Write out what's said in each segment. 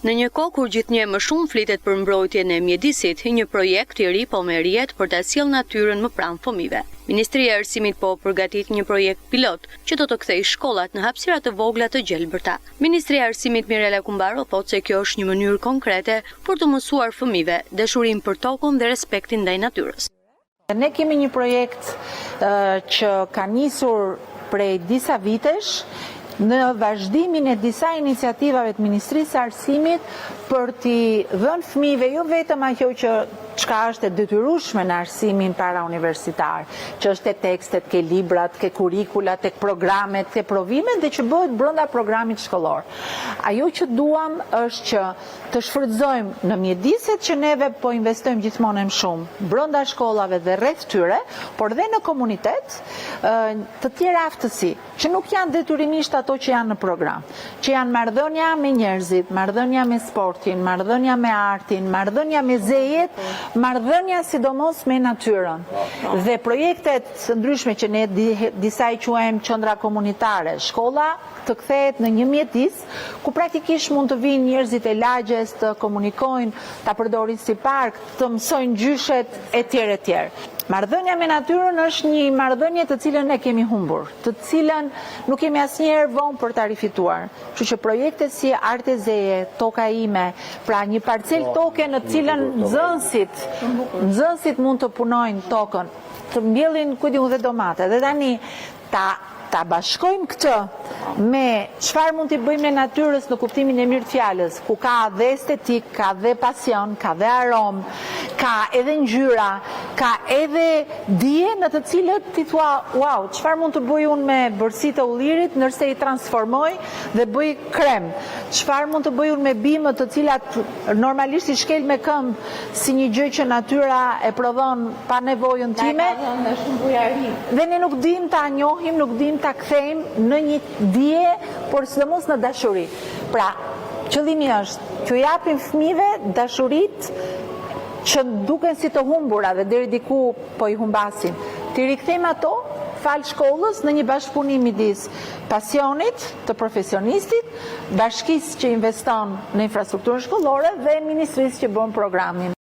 Në një kohë kur gjithnjë më shumë flitet për mbrojtjen e mjedisit, një projekt i ri po merret për ta sjellë natyrën më pranë fëmijëve. Ministria e Arsimit po përgatit një projekt pilot që do të kthejë shkollat në hapësira të vogla të gjelbërta. Ministria e Arsimit Mirela Kumbaro thotë se kjo është një mënyrë konkrete për të mësuar fëmijëve dashurinë për tokën dhe respektin ndaj natyrës. Ne kemi një projekt që ka nisur prej disa vitesh në vazhdimin e disa iniciativave të Ministrisë së Arsimit për t'i dhënë fëmijëve jo vetëm ajo çka është e detyrueshme në arsimin para universitar, që është te tekstet, ke librat, ke kurrikulat, tek programet, ke provimet dhe që bëhet brenda programit shkollor. Ajo që duam është që të shfrytëzojmë në mjediset që neve po investojmë gjithmonë më shumë brenda shkollave dhe rreth tyre, por dhe në komunitet, të tjera aftësi, që nuk janë detyrimisht ato që janë në program, që janë marrëdhënia me njerëzit, marrëdhënia me sportin, marrëdhënia me artin, marrëdhënia me zejet, marrëdhënia sidomos me natyrën. Dhe projektet të ndryshme që ne disa i quajmë qendra komunitare, shkolla të kthehet në një mjedis ku praktikisht mund të vinë njerëzit e lagjes të komunikojnë, ta përdorin si park, të mësojnë gjyshet etj. etj. Marrëdhënia me natyrën është një marrëdhënie të cilën ne kemi humbur, të cilën nuk kemi asnjëherë vonë për ta rifituar. Kështu që projekte si Artezeje, Toka ime, pra një parcel toke në cilën nxënësit mund të punojnë tokën, të mbjellin dhe domate. Dhe tani ta bashkojmë këtë me çfarë mund t'i bëjmë në natyrës në kuptimin e mirë të fjalës, ku ka dhe estetik, ka dhe pasion, ka dhe aromë, ka edhe ngjyra, ka edhe dije në të cilët ti thua, wow, çfarë mund të bëj unë me bërësitë e ullirit nëse i transformoj dhe bëj krem? Çfarë mund të bëj unë me bimët të cilat normalisht i shkel me këmbë si një gjë që natyra e prodhon pa nevojën time? Dhe ne nuk dim ta njohim, nuk dim ta kthejmë në një dije, por sidomos në dashuri. Pra, qëllimi është që japim fëmijëve dashuritë që duken si të humbura dhe deri diku po i humbasin. Ti rikthejmë ato fal shkollës në një bashkëpunim midis pasionit të profesionistit, bashkisë që investon në infrastrukturën shkollore dhe ministrisë që bën programin.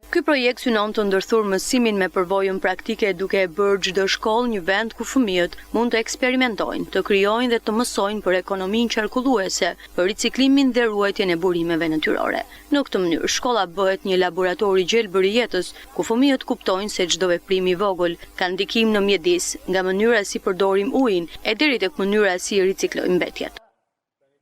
Ky projekt synon të ndërthurë mësimin me përvojën praktike duke e bërë çdo shkollë një vend ku fëmijët mund të eksperimentojnë, të krijojnë dhe të mësojnë për ekonominë qarkulluese, për riciklimin dhe ruajtjen e burimeve natyrore. Në këtë mënyrë, shkolla bëhet një laborator i gjelbër i jetës, ku fëmijët kuptojnë se çdo veprim i vogël ka ndikim në mjedis, nga mënyra si përdorim ujin e deri tek mënyra si riciklojmë mbetjet.